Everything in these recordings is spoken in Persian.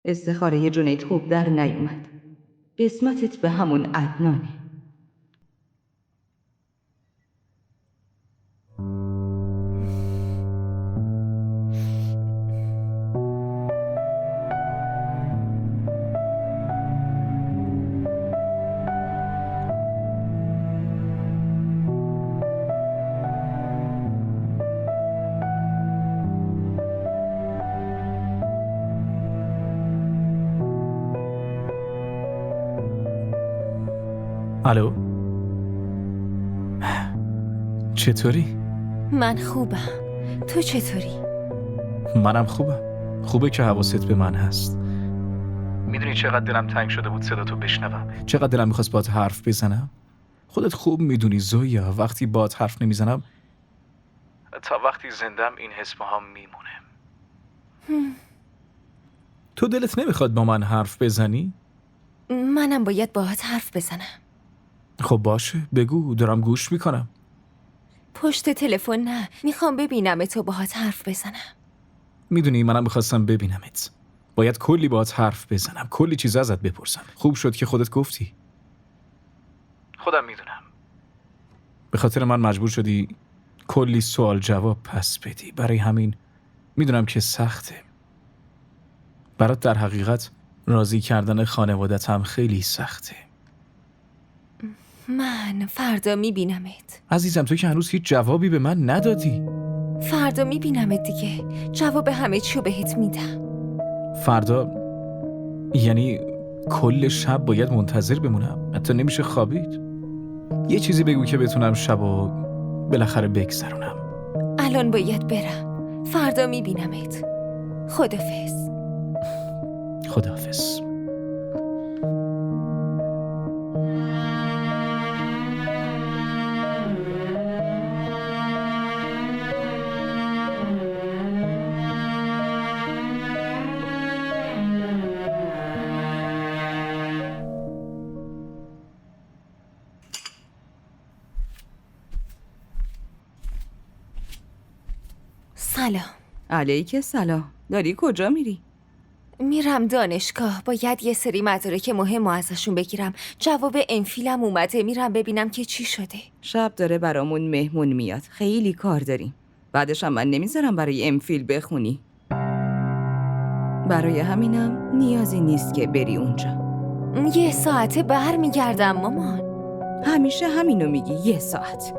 استخاره جنید خوب در نیومد. قسمتت به همون عدنانه. الو، چطوری؟ من خوبم. تو چطوری؟ منم خوبم. خوبه که حواست به من هست. میدونی چقدر دلم تنگ شده بود صدا تو بشنوم، چقدر دلم میخواست باهات حرف بزنم. خودت خوب میدونی زویا، وقتی باهات حرف نمیزنم تا وقتی زندم این حس با هم میمونه. تو دلت نمیخواد با من حرف بزنی؟ منم باید باهات حرف بزنم. خب باشه، بگو، دارم گوش میکنم. پشت تلفن نه، میخوام ببینم تو باهات حرف بزنم. میدونی منم میخواستم ببینمت. باید کلی باهات حرف بزنم، کلی چیز ازت بپرسم. خوب شد که خودت گفتی. خودم میدونم به خاطر من مجبور شدی کلی سوال جواب پس بدی. برای همین میدونم که سخته. برات در حقیقت راضی کردن خانوادت هم خیلی سخته. من فردا میبینمت. عزیزم، تو که هنوز هیچ جوابی به من ندادی. فردا میبینمت دیگه. جواب همه چیو بهت میدم. فردا یعنی کل شب باید منتظر بمونم؟ حتی نمیشه خوابید؟ یه چیزی بگو که بتونم شبو بالاخره بگذرونم. الان باید برم. فردا میبینمت. خدافظ. خداحافظ. سلام. علیک سلام. داری کجا میری؟ میرم دانشگاه. باید یه سری مدارک مهم ازشون بگیرم. جواب امفیلم اومده. میرم ببینم که چی شده. شب داره برامون مهمون میاد. خیلی کار داریم. بعدش هم من نمیذارم برای امفیل بخونی. برای همینم نیازی نیست که بری اونجا. یه ساعته برمیگردم مامان. همیشه همینو میگی، یه ساعت.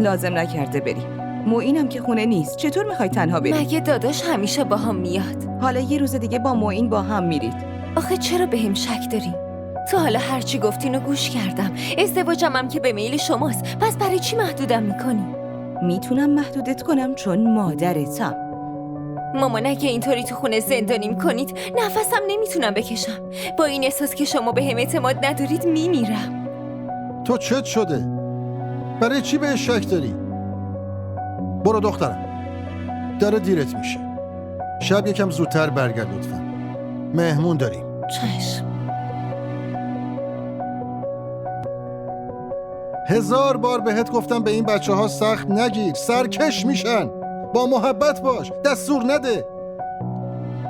لازم نکرده بری. معینم که خونه نیست. چطور میخوای تنها بری؟ مگه داداش همیشه با هم میاد؟ حالا یه روز دیگه با معین با هم میرید. آخه چرا به هم شک داری؟ تو حالا هرچی گفتینو گوش کردم. ازدواجم هم که به میل شماست. پس برای چی محدودم میکنی؟ میتونم محدودت کنم چون مادرتم. مامان اگه اینطوری تو خونه زندانی کنید نفسم نمیتونم بکشم. با این احساس که شما به هم اعتماد ندارید میمیرم. تو چت شده؟ برای چی بهش شک داری؟ برو دخترم، داره دیرت میشه. شب یکم زودتر برگرد لطفا. مهمون داریم. چشم. 1000 بار بهت گفتم به این بچه ها سخت نگیر، سرکش میشن. با محبت باش، دستور نده.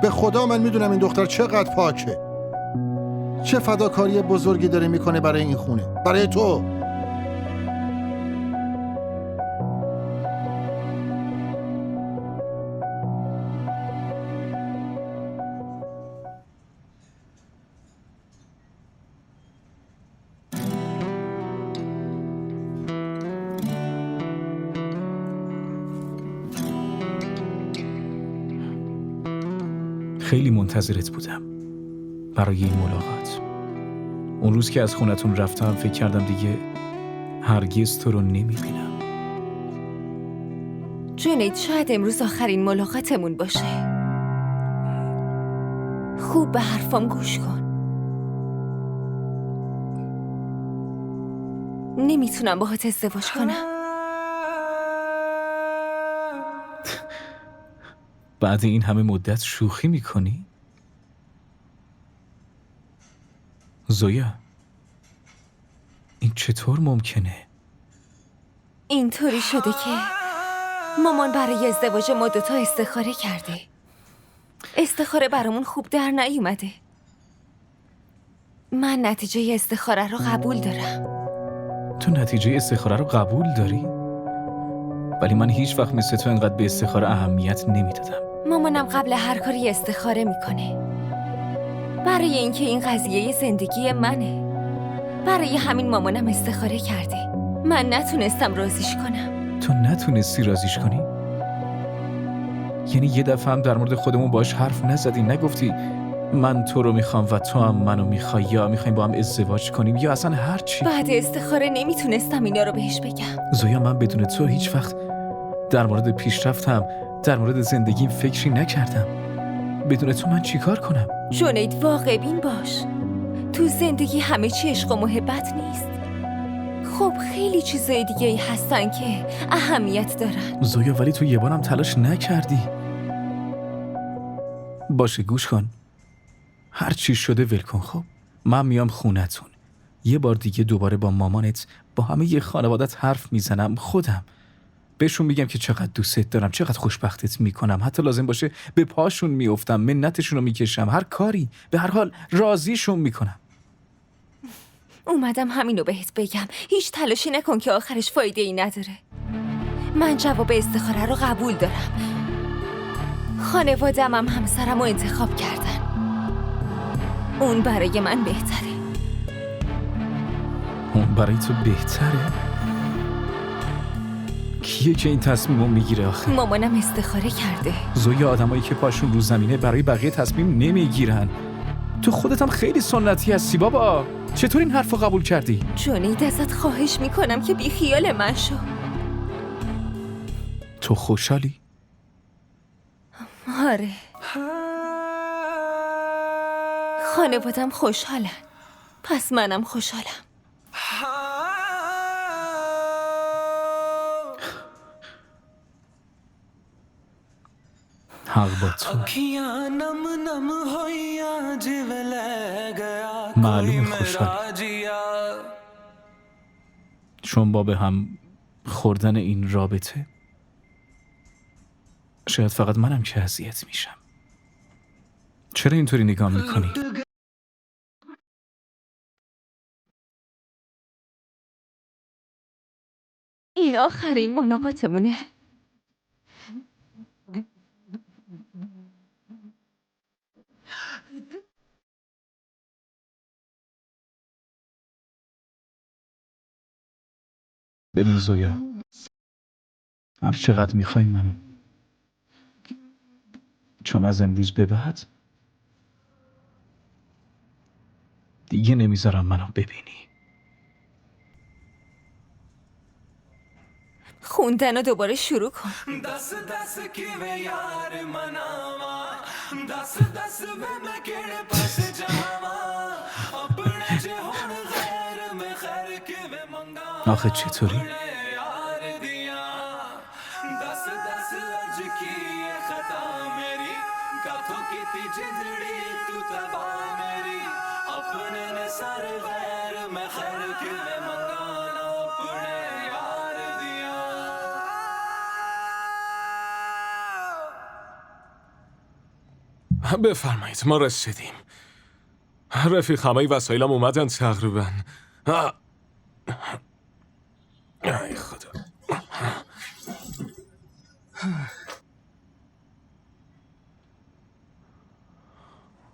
به خدا من میدونم این دختر چقدر پاکه، چه فداکاری بزرگی داره میکنه برای این خونه، برای تو. خیلی منتظرت بودم برای این ملاقات. اون روز که از خونتون رفتم فکر کردم دیگه هرگز تو رو نمیبینم. جنید شاید امروز آخرین ملاقاتمون باشه. خوب به حرفام گوش کن. نمیتونم باهات ازدواج کنم. بعد این همه مدت شوخی میکنی؟ زویا، این چطور ممکنه؟ اینطوری شده که مامان برای ازدواج ما دوتا استخاره کرده. استخاره برامون خوب در نیومده. من نتیجه استخاره رو قبول دارم. تو نتیجه استخاره رو قبول داری؟ ولی من هیچ وقت مثل تو انقدر به استخاره اهمیت نمیدادم. مامانم قبل هر کاری استخاره میکنه. برای اینکه این قضیه زندگی منه. برای همین مامانم استخاره کرده. من نتونستم راضیش کنم. تو نتونستی راضیش کنی؟ یعنی یه دفعه هم در مورد خودمون باش حرف نزدی؟ نگفتی من تو رو میخوام و تو هم منو میخوای، یا میخوایم با هم ازدواج کنیم، یا اصلا هر چی؟ بعد استخاره نمیتونستم اینا رو بهش بگم. زویا، من بدون تو هیچ وقت در مورد پیشرفتم، در مورد زندگیم فکری نکردم. بدون تو من چیکار کنم؟ جنید، واقع بین باش. تو زندگی همه چی عشق و محبت نیست. خب خیلی چیزای دیگه ای هستن که اهمیت دارن. زویا، ولی تو یه بارم تلاش نکردی. باشه گوش کن، هر چی شده ول کن. خب من میام خونتون یه بار دیگه، دوباره با مامانت، با همه یه خانوادت حرف میزنم. خودم بهشون میگم که چقدر دوستت دارم، چقدر خوشبختت میکنم. حتی لازم باشه به پاشون میافتم، منتشون رو میکشم، هر کاری، به هر حال راضیشون میکنم. اومدم همینو بهت بگم. هیچ تلاشی نکن که آخرش فایده ای نداره. من جواب استخاره رو قبول دارم. خانواده‌ام هم همسرم رو انتخاب کردن. اون برای من بهتره. اون برای تو بهتره؟ کیه که این تصمیم رو میگیره آخه؟ مامانم استخاره کرده. زویا، آدمایی که پاشون رو زمینه برای بقیه تصمیم نمیگیرن. تو خودت هم خیلی سنتی هستی بابا. چطور این حرف رو قبول کردی؟ جنید، ازت خواهش میکنم که بی خیال من شو. تو خوشحالی؟ آره، خانوادم خوشحالن، پس منم خوشحالم. حق با تو. معلوم خوشحالی، چون با به هم خوردن این رابطه شاید فقط منم که اذیت میشم. چرا اینطوری نگاه میکنی؟ این آخرین ملاقاتمونه. ببین زویا، هر چقدر میخوای منو، چون از امروز به بعد دیگه نمیذارم منو ببینی. خوندن رو دوباره شروع کن. آخه چطوری؟ بفرمایید، ما رسیدیم. رفیق، همه وسایلم اومدن تقریبا. ای خدا.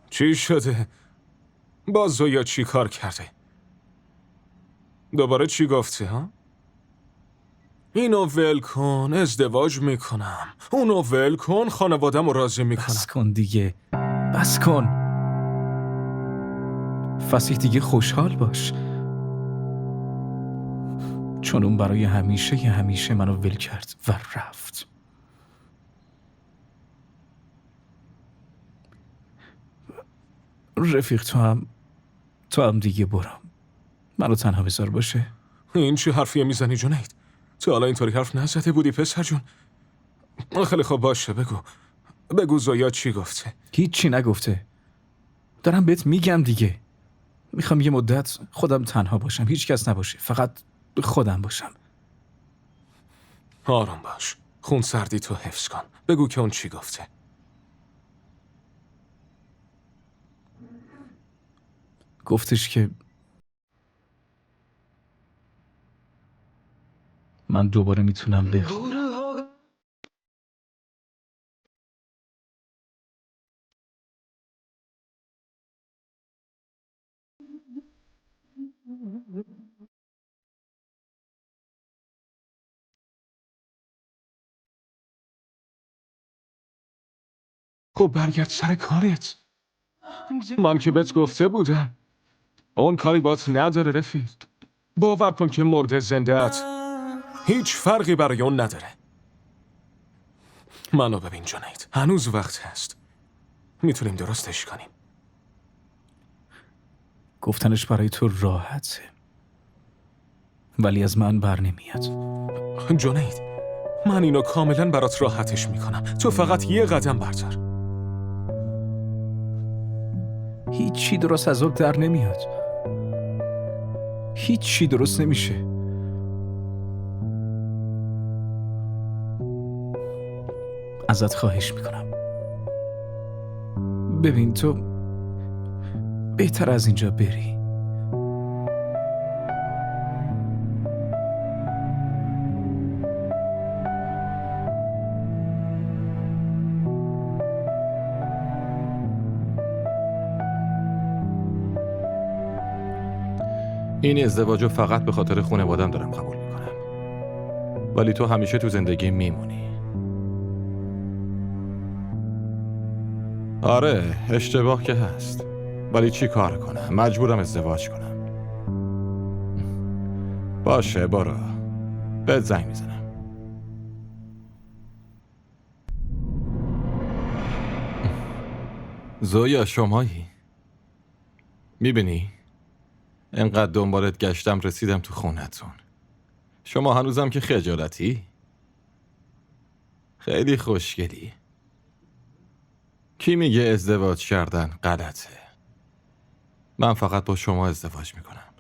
چی شده؟ باز زویا چی کار کرده؟ دوباره چی گفته ها؟ اینو ول کن، ازدواج میکنم. اونو ول کن، خانوادم رو راضی میکنم. بس کن دیگه، بس کن. فسیح دیگه خوشحال باش، چون اون برای همیشه منو ول کرد و رفت. رفیق، تو هم دیگه برو، منو تنها بذار باشه. این چه حرفیه میزنی جنید؟ تو حالا اینطوری حرف نزده بودی پسر جون. خیلی خوب باشه، بگو زویا چی گفته؟ هیچی نگفته، دارم بهت میگم دیگه. میخوام یه مدت خودم تنها باشم، هیچ کس نباشه، فقط خودم باشم. آروم باش، خون سردی تو حفظ کن. بگو که اون چی گفته. گفتش که من دوباره میتونم بخونم. خب برگرد سر کارت. من که بهت گفته بودم اون کاری بات نداره رفیق. باور کن که مرده زنده‌ات هیچ فرقی برای اون نداره. منو ببین جنید، هنوز وقت هست، میتونیم درستش کنیم. گفتنش برای تو راحته، ولی از من بر نمیاد. جنید، من اینو کاملا برات راحتش میکنم، تو فقط یه قدم بردار. هیچی درست از آب در نمیاد. هیچی درست نمیشه. ازت خواهش میکنم، ببین تو بهتر از اینجا بری. این ازدواجو فقط به خاطر خانواده‌ام دارم قبول میکنم، ولی تو همیشه تو زندگی میمونی. آره اشتباه که هست، ولی چی کار کنم؟ مجبورم ازدواج کنم. باشه برو، بهت زنگ میزنم. زویا شمایی؟ میبینی؟ انقدر دنبالت گشتم رسیدم تو خونتون. شما هنوزم که خجالتی؟ خیلی خوشگلی. کی میگه ازدواج کردن غلطه؟ من فقط با شما ازدواج میکنم.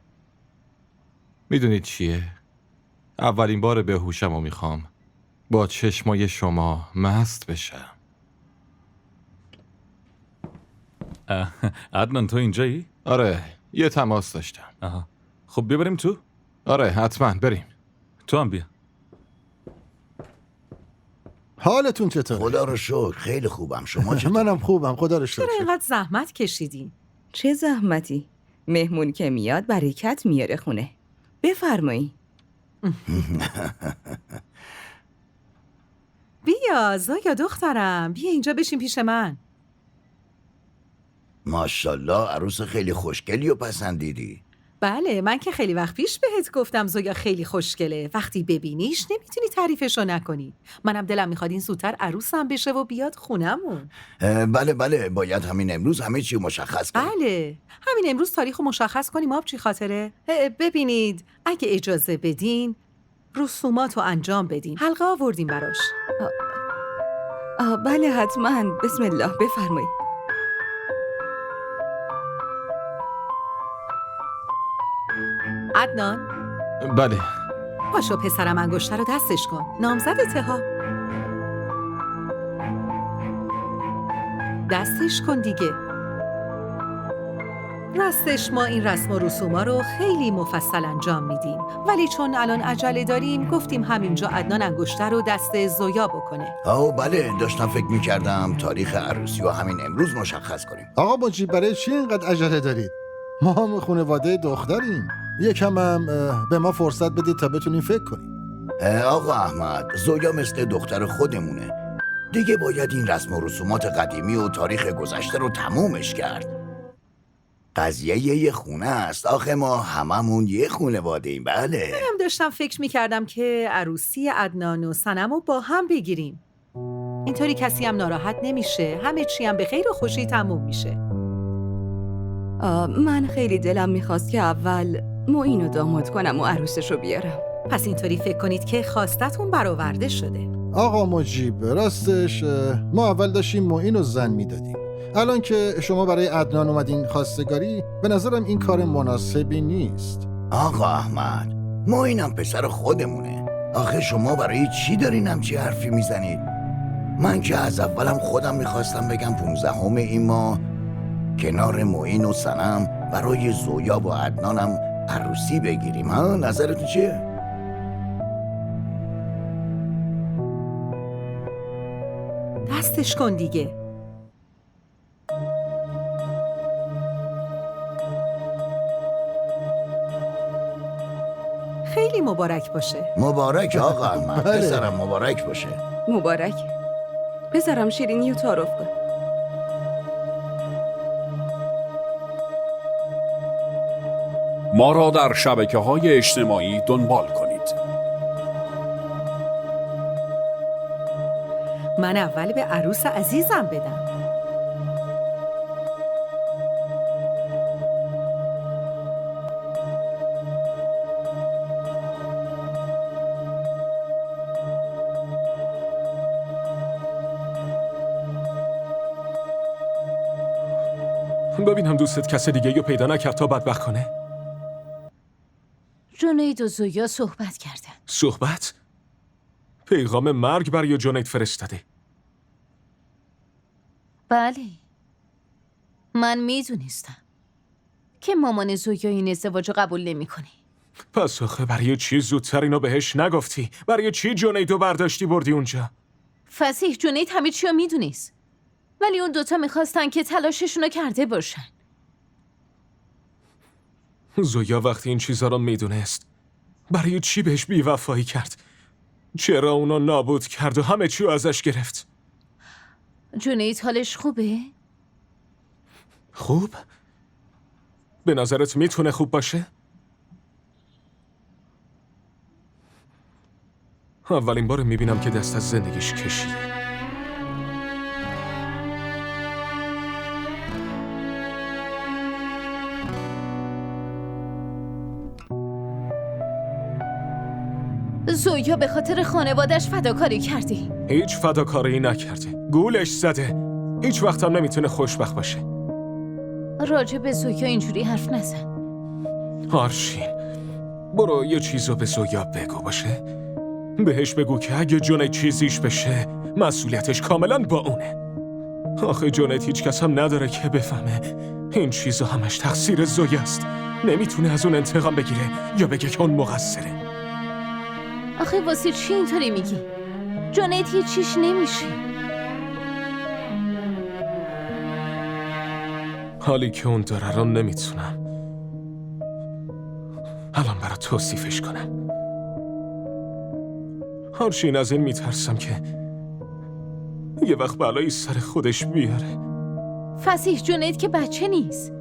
میدونید چیه؟ اولین بار به هوشم رو میخوام با چشمای شما مست بشم. عدنان تو اینجایی؟ آره یه تماس داشتم. آها. خب ببریم تو؟ آره حتما بریم. تو هم بیا. حالتون چطوره؟ خدا رو شکر خیلی خوبم. شما چطور؟ منم خوبم خدا رو شکر. چرا اینقدر زحمت کشیدین؟ چه زحمتی؟ مهمون که میاد برکت میاره خونه. بفرمایی. بیا زایا دخترم، بیا اینجا بشین پیش من. ماشاءالله عروس خیلی خوشگلی و پسندیدی. بله من که خیلی وقت پیش بهت گفتم زویا خیلی خوشگله. وقتی ببینیش نمیتونی تعریفشو نکنی. منم دلم میخواد این زودتر عروسم بشه و بیاد خونمون. بله باید همین امروز همه چی مشخص کنیم. بله همین امروز تاریخو مشخص کنیم. آب چی خاطره؟ ببینید اگه اجازه بدین رسوماتو انجام بدین. حلقه آوردیم براش. بله حتما. بسم الله بفرمایید. عدنان بله. پاشو پسرم انگشتر رو دستش کن. نامزدته ها. دستش کن دیگه. راستش ما این رسم و رسوما رو خیلی مفصل انجام میدیم، ولی چون الان عجله داریم گفتیم همینجا عدنان انگشتر رو دست زویا بکنه. بله داشتم فکر میکردم تاریخ عروسی رو همین امروز مشخص کنیم. آقا مجیب برای چی اینقدر عجله دارید؟ ما هم خانواده دختریم. یکم هم به ما فرصت بدید تا بتونیم فکر کنیم. آقا احمد زویا مثل دختر خودمونه دیگه، باید این رسم و رسومات قدیمی و تاریخ گذشته رو تمومش کرد. قضیه یه خونه است. آخه ما هممون یه خانواده ایم. بله منم داشتم فکر میکردم که عروسی عدنان و صنم رو با هم بگیریم. اینطوری کسی هم ناراحت نمیشه، همه چی هم به خیر و خوشی تموم میشه. من خیلی دلم میخواست که اول معین رو داماد کنم و عروسش رو بیارم. پس اینطوری فکر کنید که خواستتون برآورده شده. آقا مجیب راستش ما اول داشتیم معین رو زن میدادیم. الان که شما برای عدنان اومدین خواستگاری، به نظرم این کار مناسبی نیست. آقا احمد ما اینم پسر خودمونه. آخه شما برای چی دارین همچی حرفی میزنید؟ من که از اولم خودم میخواستم بگم 15 این ماه کنار معین و صنم برای زویا و عدنانم عروسی بگیریم. ها نظرتون چیه؟ دستش کن دیگه. خیلی مبارک باشه. مبارک آقا احمد. بله. پسرم مبارک باشه. مبارک. بذارم شیرینی و تعارف کن. ما را در شبکه‌های اجتماعی دنبال کنید. من اول به عروس عزیزم بدم. ببینم دوستت کس دیگه رو پیدا نکرد تا بدبخت کنه. جنید و زویا صحبت کردن. صحبت؟ پیغام مرگ برای جنید فرستاده. بله. من میدونستم که مامان زویا این ازدواج رو قبول نمی‌کنه. پس آخه برای چی زودتر اینو بهش نگفتی؟ برای چی جنیدو برداشتی بردی اونجا؟ فسیح جنید همه چی رو میدونست. ولی اون دوتا میخواستن که تلاششون رو کرده باشن. زویا وقتی این چیزا رو میدونست برای چی بهش بیوفایی کرد؟ چرا اونو نابود کرد و همه چی رو ازش گرفت؟ جنید حالش خوبه؟ خوب؟ به نظرت میتونه خوب باشه؟ اولین بار میبینم که دست از زندگیش کشیده. زویا به خاطر خانوادش فداکاری کردی. هیچ فداکاری نکرده. گولش زده. هیچ وقت هم نمیتونه خوشبخت باشه. راجع به زویا اینجوری حرف نزن. آرشین برو یه چیزو به زویا بگو باشه. بهش بگو که اگه جنید چیزیش بشه مسئولیتش کاملا با اونه. آخه جنید هیچ کس هم نداره که بفهمه این چیزا همش تقصیر زویاست. نمیتونه از اون انتقام بگیره یا بگه که اون مقصره. آخه واسه چی اینطوری میگی؟ جنید هیچیش نمیشه. حالی که اون داره رو نمیتونم الان برای توصیفش کنم. آرشین از این میترسم که یه وقت بلایی سر خودش بیاره. فسیح جنید که بچه نیست.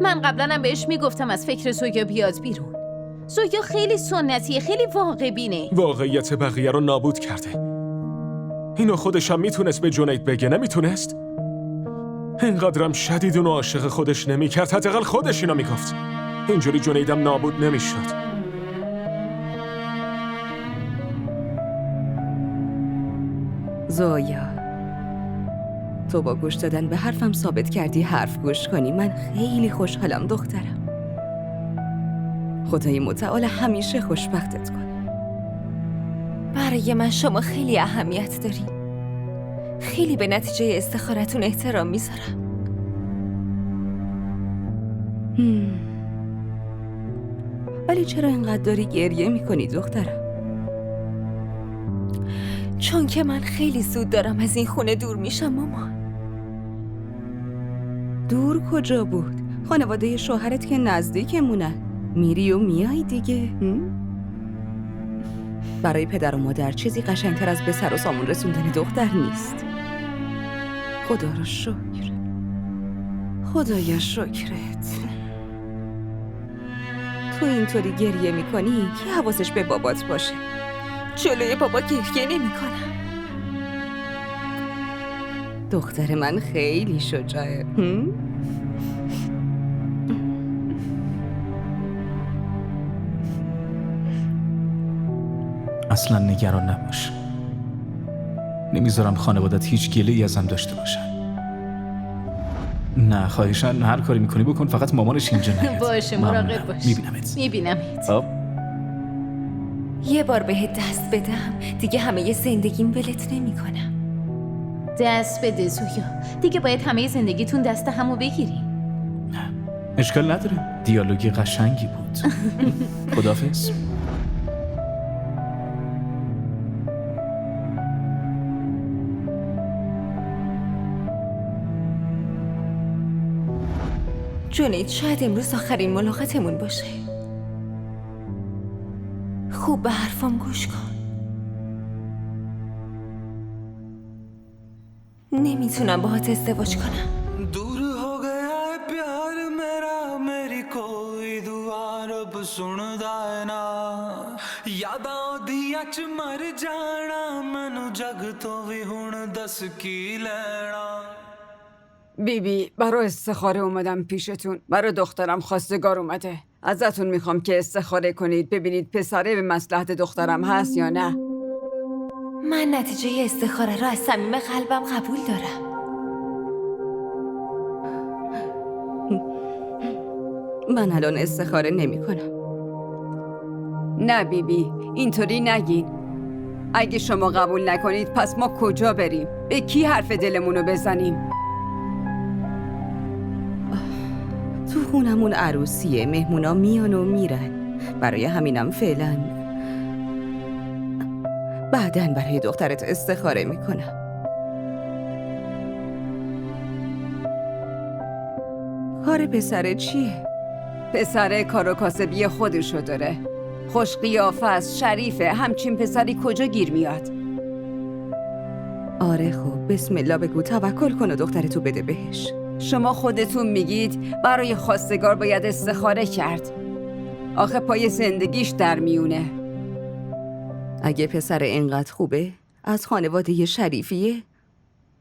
من قبلا هم بهش میگفتم از فکر زویا بیاد بیرون. زویا خیلی سنتیه، خیلی واقع بینه. واقعیت بقیه رو نابود کرده. اینو خودش هم میتونست به جنید بگه، نمیتونست؟ اینقدرم شدید اونو عاشق خودش نمیکرد، حداقل خودش اینو میگفت. اینجوری جنیدم نابود نمیشد. زویا، تو با گوش دادن به حرفم ثابت کردی حرف گوش کنی. من خیلی خوشحالم دخترم. خدای متعال همیشه خوشبختت کنه. برای من شما خیلی اهمیت داری. خیلی به نتیجه استخارتون احترام میذارم. ولی چرا اینقدر داری گریه میکنی دخترم؟ چون که من خیلی زود دارم از این خونه دور میشم مامان. دور کجا بود؟ خانواده شوهرت که نزدیکمونن. میری و میای دیگه. برای پدر و مادر چیزی قشنگتر از به سر و سامون رسوندن دختر نیست. خدا رو شکر. خدایا شکرت. تو اینطوری گریه میکنی که حواسش به بابات باشه. جلوی بابا گریه نمیکنم. دختر من خیلی شجاعه. اصلا نگران نباش. نمیذارم خانوادت هیچ گله‌ای ازم داشته باشن. نه خواهشاً هر کاری میکنی بکن، فقط مامانش اینجا نیاد. باشه مراقب باش. میبینمت. خب یه بار بهت دست بدم دیگه همه زندگیم ولت نمیکنم. دست بده زویا. دیگه باید همه زندگیتون دست همو بگیریم. اشکال نداره، دیالوگی قشنگی بود. خداحافظ. جونید شاید امروز آخرین ملاقاتمون باشه. خوب به حرفام گوش کن. نمیتونم باهات ازدواج کنم. दूर हो गया है प्यार मेरा मेरी कोई दुआ रब सुनदा है ना यादां दियां च मर जाना मैनू जग तो भी हुण दस की लेना بیبی برای استخاره اومدم پیشتون. برای دخترم خواستگار اومده. ازتون میخوام که استخاره کنید ببینید پسره به مصلحت دخترم هست یا نه. من نتیجه استخاره را از صمیم قلبم قبول دارم. من الان استخاره نمی کنم. نه بیبی اینطوری نگین. اگه شما قبول نکنید پس ما کجا بریم؟ به کی حرف دلمونو بزنیم؟ تو خونمون عروسیه، مهمونا میان و میرن. برای همینم فعلا بعدن برای دخترت استخاره میکنم. کار پسر چیه؟ پسر کار و کاسبی خودشو داره. خوش قیافه است، شریفه. همچین پسری کجا گیر میاد؟ آره خب بسم الله بگو، توکل کن و دخترتو بده بهش. شما خودتون میگید برای خواستگار باید استخاره کرد. آخه پای زندگیش در میونه. اگه پسر اینقدر خوبه، از خانواده شریفیه،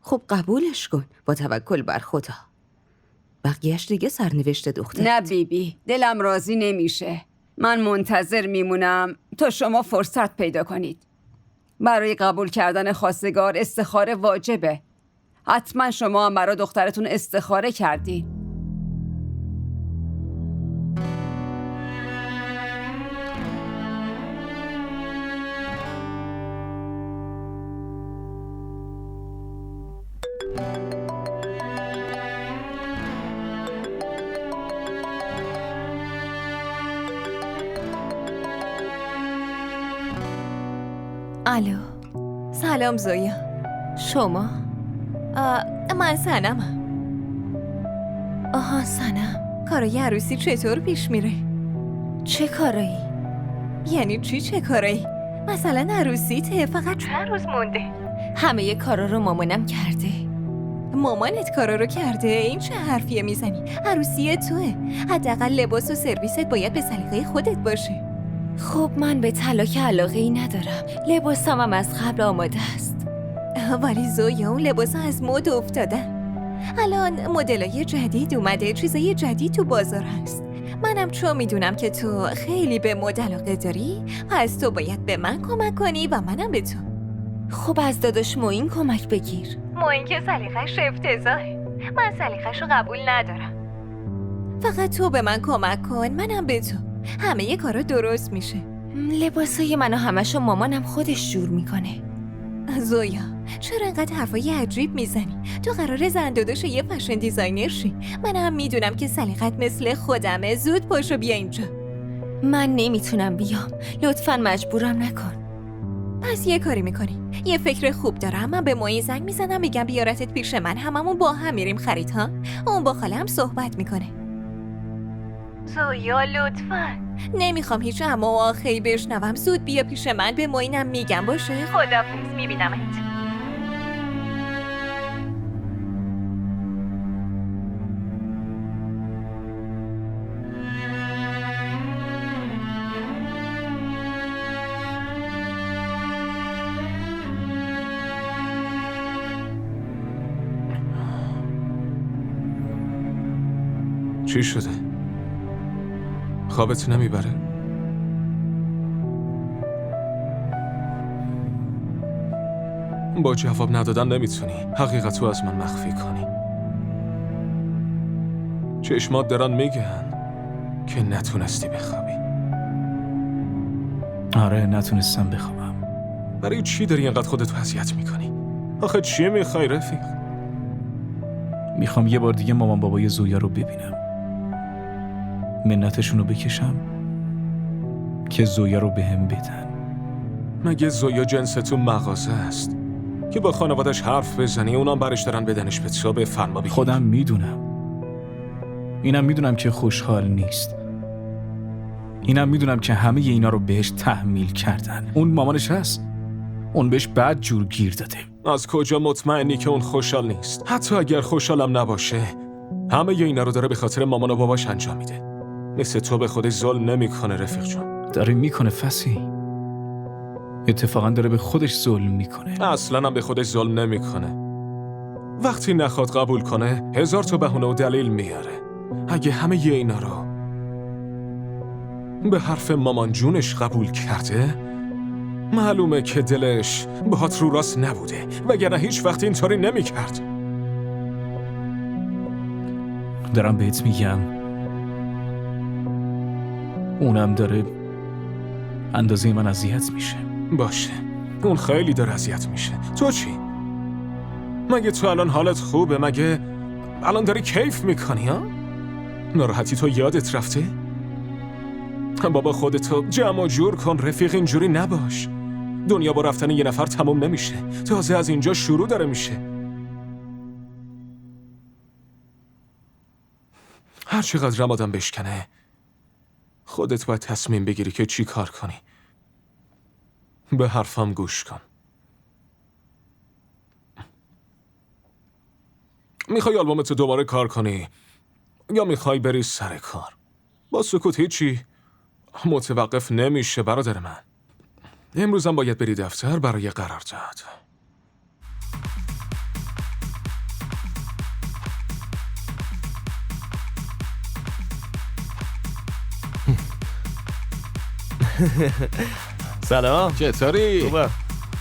خب قبولش کن با توکل بر خدا. بقیهش دیگه سرنوشت دختر. نه بیبی، دلم راضی نمیشه. من منتظر میمونم تا شما فرصت پیدا کنید. برای قبول کردن خواستگار استخاره واجبه. حتما شما هم برای دخترتون استخاره کردین. الو. سلام زویا. شما؟ من سنمم. آها سنم. کارای عروسی چطور پیش میره؟ چه کارایی؟ یعنی چه کارایی؟ مثلا عروسیته فقط چند روز مونده. همه کارا رو مامانم کرده. مامانت کارا رو کرده؟ این چه حرفیه میزنی؟ عروسی توه. حداقل لباس و سرویست باید به سلیقه خودت باشه. خب من به طلا که علاقه‌ای ندارم. لباسم هم از قبل آماده است. ولی زویا اون لباسا از مد افتادن. الان مدلای جدید اومده، چیزای جدید تو بازار هست. منم چون میدونم که تو خیلی به مد علاقه داری، پس تو باید به من کمک کنی و منم به تو. خب از داداش معین کمک بگیر. معین که سلیقه‌ش افتضاحه. من سلیقه‌شو قبول ندارم. فقط تو به من کمک کن، منم به تو. همه کارا درست میشه. لباسای منو همشو مامانم خودش جور میکنه. زویا چرا انقدر حرفای عجیب میزنی؟ تو قراره زنداداش یه فشن دیزاینر شی. منم میدونم که سلیقت مثل خودمه. زود پاشو بیا اینجا. من نمیتونم بیام. لطفاً مجبورم نکن. پس یه کاری میکنی. یه فکر خوب دارم. من به معین زنگ میزنم بگم بیارتت پیش من. هممون با هم میریم خرید ها. اون با خالم صحبت میکنه. زویا لطفاً. نمیخوام هیچ اما و آخری بشنوم. زود بیا پیش من. به معینم میگم باشه. خدافظ. میبینمت. چی شده؟ خوابت نمیبره؟ با جواب ندادن نمیتونی حقیقتو از من مخفی کنی. چشمات دارن میگن که نتونستی بخوابی. آره نتونستم بخوابم. برای چی داری اینقدر خودتو اذیت میکنی؟ آخه چی میخوای رفیق؟ میخوام یه بار دیگه مامان بابای زویا رو ببینم. منتشونو بکشم که زویا رو بهم بدن. مگه زویا جنس تو مغازه است که با خانوادش حرف بزنی اونام برش دارن بدنش به تو بفرما بگیر؟ خودم میدونم. اینم میدونم که خوشحال نیست. اینم میدونم که همه اینا رو بهش تحمیل کردن. اون مامانش هست. اون بهش بد جور گیر داده. از کجا مطمئنی که اون خوشحال نیست؟ حتی اگر خوشحالم نباشه همه اینا رو داره به خاطر مامان و باباش انجام میده. مثل تو به خودش ظلم نمیکنه رفیق جان. داره میکنه فسی. اتفاقا داره به خودش ظلم میکنه. اصلا هم به خودش ظلم نمیکنه. وقتی نخواد قبول کنه 1000 تا بهونه و دلیل میاره. اگه همه اینا رو به حرف مامان جونش قبول کرده معلومه که دلش باهات رو راست نبوده، وگرنه هیچ وقت اینطوری نمیکرد. دارم بهت میگم اونم داره اندازه من اذیت میشه. باشه، اون خیلی داره اذیت میشه. تو چی؟ مگه تو الان حالت خوبه؟ مگه الان داری کیف میکنی ها؟ ناراحتی تو یادت رفته؟ بابا خودتو جمع و جور کن رفیق، اینجوری نباش. دنیا با رفتن یه نفر تموم نمیشه، تازه از اینجا شروع داره میشه. هر چقدر آدم بشکنه خودت باید تصمیم بگیری که چی کار کنی. به حرفم گوش کن. میخوای آلبومت دوباره کار کنی یا میخوای بری سر کار؟ با سکوت هیچی متوقف نمیشه برادر من. امروزم باید بری دفتر برای قرارداد. سلام. چطوری؟ خوبم.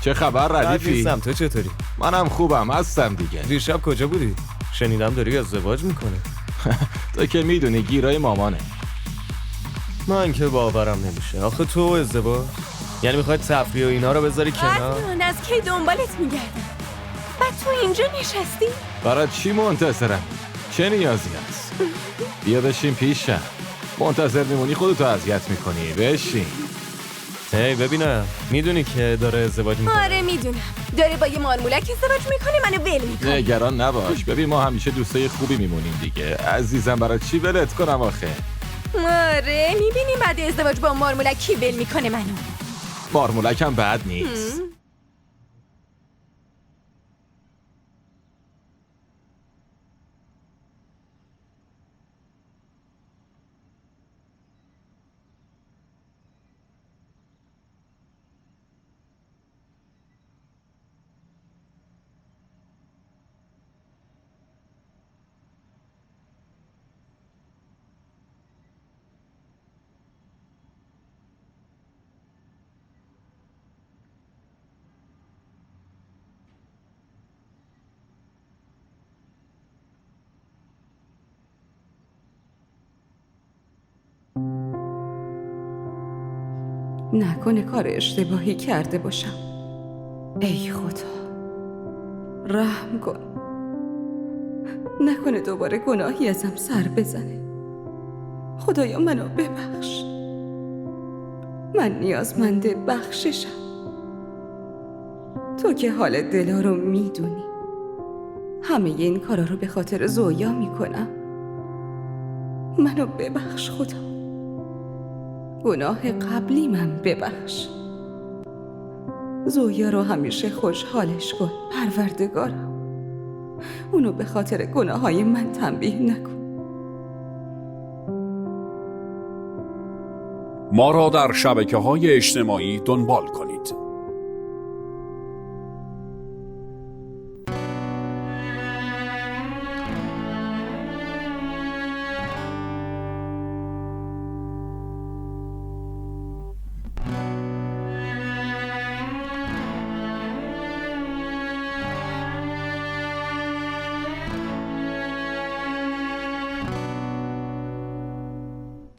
چه خبر ردیفی؟ نیستم، تو چطوری؟ منم خوبم، هستم دیگه. دیشب کجا بودی؟ شنیدم داری ازدواج میکنی. تو که میدونی گیرای مامانه. من که باورم نمیشه. آخه تو ازدواج؟ یعنی میخوای تفریح و اینا رو بذاری کنار؟ عدنان از کی دنبالت میگردم؟ بعد تو اینجا نشستی؟ برای چی منتظرم؟ چه نیازی هست؟ بیا بشین پیشم. منتظر میمونی خودتو اذیت میکنی. بشین. هی ببینم، میدونی که داره ازدواج میکنه؟ آره میدونم. داره با یه مارمولک ازدواج میکنه، منو ول میکنه. نگران نباش. ببین ما همیشه دوستای خوبی میمونیم دیگه. عزیزم برای چی ولت کنم آخه؟ آره میبینی بعد ازدواج با مارمولک کی ول میکنه منو؟ مارمولک هم بد نیست. نکنه کار اشتباهی کرده باشم. ای خدا رحم کن. نکنه دوباره گناهی ازم سر بزنه. خدایا منو ببخش. من نیازمند بخششم. تو که حال دلا رو میدونی. همه این کارا رو به خاطر زویا میکنم. منو ببخش خدا. گناه قبلی من ببخش. زویا رو همیشه خوشحالش کن پروردگارم. اونو به خاطر گناههای من تنبیه نکن. ما را در شبکه‌های اجتماعی دنبال کنید.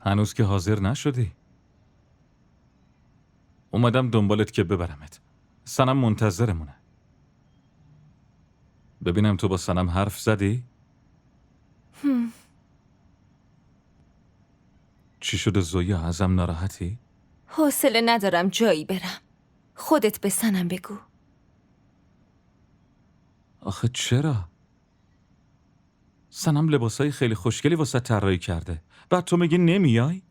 هنوز که حاضر نشدی. اومدم دنبالت که ببرمت. سنم منتظرمونه. ببینم تو با سنم حرف زدی؟ چی شده زویا؟ ازم ناراحتی؟ حوصله ندارم جایی برم. خودت به سنم بگو. آخه چرا؟ سنم لباسای خیلی خوشگلی واسه طراحی کرده. بعد تو میگی نمیای؟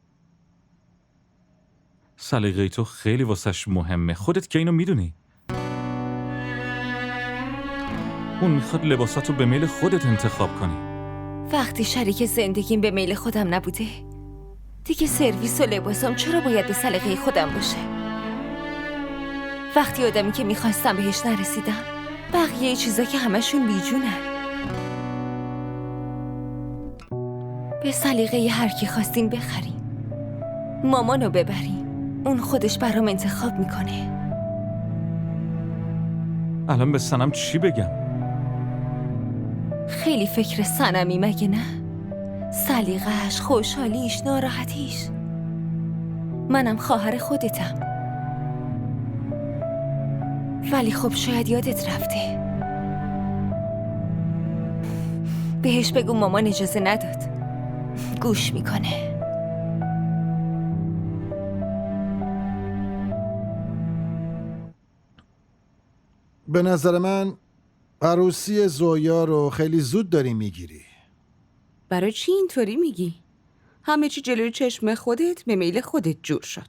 سلیقه تو خیلی واسش مهمه. خودت که اینو میدونی. اون میخواد لباساتو به میل خودت انتخاب کنی. وقتی شریک زندگیم به میل خودم نبوده، دیگه سرویس و لباسام چرا باید به سلیقه خودم باشه؟ وقتی آدمی که میخواستم بهش نرسیدم، بقیه چیزا که همشون بیجونن. به سلیقه هر کی خواستین بخرین، مامانو ببرین، اون خودش برام انتخاب میکنه. الان به سنم چی بگم؟ خیلی فکر سنمی مگه نه؟ سلیقه‌اش، خوشحالیش، ناراحتیش. منم خواهر خودتم. ولی خب شاید یادت رفته. بهش بگو مامان اجازه نداد. گوش میکنه. به نظر من عروسی زویا رو خیلی زود داری میگیری. برای چی اینطوری میگی؟ همه چی جلوی چشم خودت به میل خودت جور شد.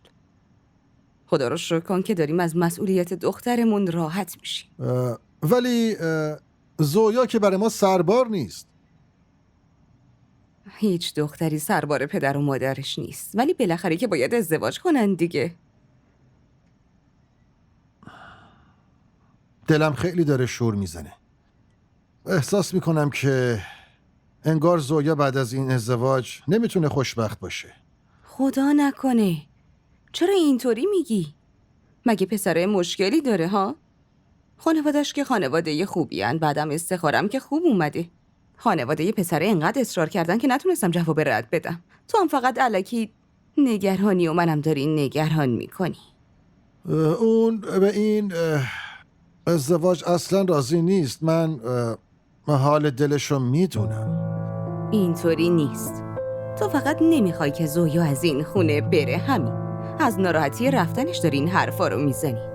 خدا رو شکر کن که داریم از مسئولیت دخترمون راحت میشیم. ولی زویا که برای ما سربار نیست. هیچ دختری سربار پدر و مادرش نیست، ولی بالاخره که باید ازدواج کنن دیگه. دلم خیلی داره شور میزنه. احساس میکنم که انگار زویا بعد از این ازدواج نمیتونه خوشبخت باشه. خدا نکنه. چرا اینطوری میگی؟ مگه پسره مشکلی داره ها؟ خانوادش که خانواده خوبی هن. بعدم استخارم که خوب اومده. خانواده پسره اینقدر اصرار کردن که نتونستم جواب رد بدم. تو هم فقط الکی نگرانی و منم داری نگران میکنی. اون به این ازدواج اصلا راضی نیست. من حال دلشو میدونم. اینطوری نیست. تو فقط نمیخوای که زویا از این خونه بره، همین. از ناراحتی رفتنش داری این حرفا رو میزنی.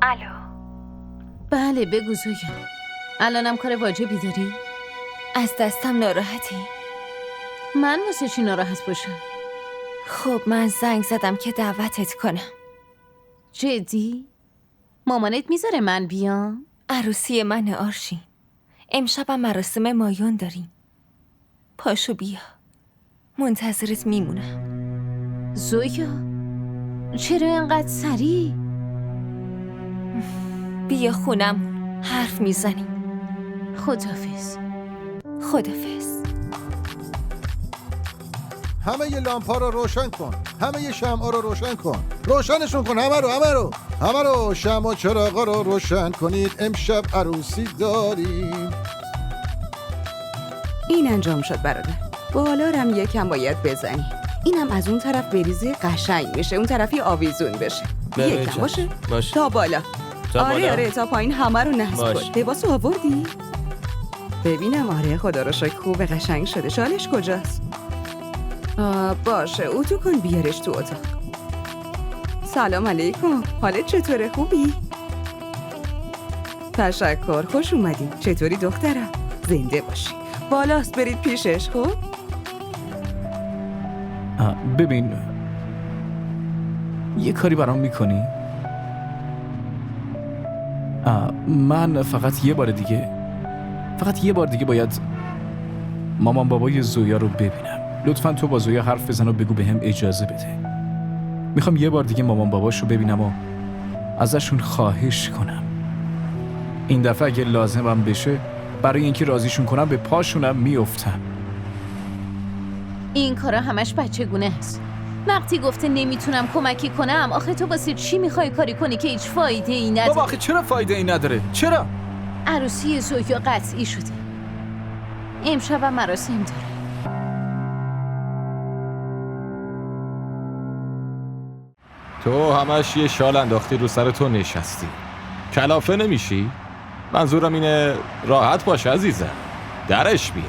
الو. بله بگو زویا. الانم کار واجبی داری؟ از دستم ناراحتی؟ من واسه چی ناراحت باشم؟ خب من زنگ زدم که دعوتت کنم. جدی؟ مامانت میذاره من بیام؟ عروسی من آرشین. امشبم مراسم مایون داریم. پاشو بیا. منتظرت میمونم. زویا چرا اینقدر سریع؟ بیا خونم حرف میزنیم. خداحافظ. خداحافظ. همه ی لامپا رو روشن کن. همه ی شمعا رو روشن کن. روشنشون کن. همه رو شمع و چراغا رو روشن کنید. امشب عروسی داریم. این انجام شد برادر. بالا رم یکم باید بزنی. اینم از اون طرف بریزه قشنگ میشه. اون طرفی آویزون بشه. یکم باشه؟ تا بالا. آره تا پایین همه رو نصب کن. لباسو آوردی؟ ببینم. آره خدا رو شکر خوب قشنگ شده. شالش کجاست؟ باشه اتو کن بیارش تو اتاق. سلام علیکم. حالت چطوره؟ خوبی؟ تشکر. خوش اومدی. چطوری دخترم؟ زنده باشی. بالاست برید پیشش. خب؟ ببین یه کاری برام میکنی؟ من فقط یه بار دیگه باید مامان بابای زویا رو ببینم. لطفاً تو با زویا حرف بزن و بگو بهم اجازه بده. میخوام یه بار دیگه مامان باباش رو ببینم و ازشون خواهش کنم. این دفعه اگه لازمم بشه برای اینکه راضیشون کنم به پاشونم میافتم. این کارا همش بچگونه است. وقتی گفته نمیتونم کمکی کنم، آخه تو واسه چی میخوای کاری کنی که هیچ فایده ای نداره؟ بابا آخه چرا فایده ای نداره؟ چرا؟ عروسی زویا قطعی شده. امشبم مراسم داره. تو همش یه شال انداختی رو سر تو نشستی. کلافه نمیشی؟ منظورم اینه راحت باش عزیزم. درش بیار.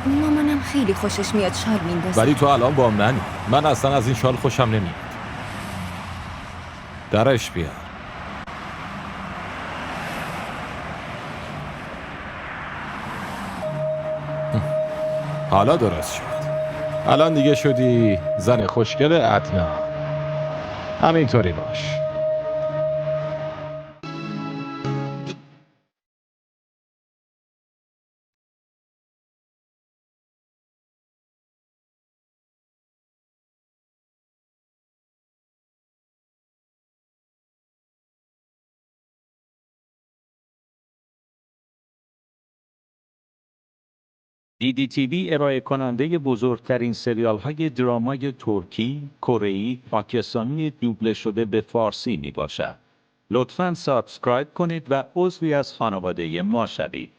مامانم خیلی خوشش میاد شال میندازه. ولی تو الان بام ننی. من اصلا از این شال خوشم نمیاد. درش بیار. حالا درست شد. الان دیگه شدی زن خوشگل عدنا. همینطوری باش. DDTV ارائه کننده بزرگترین سریال های درامای ترکی، کره‌ای، پاکستانی دوبله شده به فارسی می باشد. لطفاً سابسکرایب کنید و عضوی از خانواده ما شوید.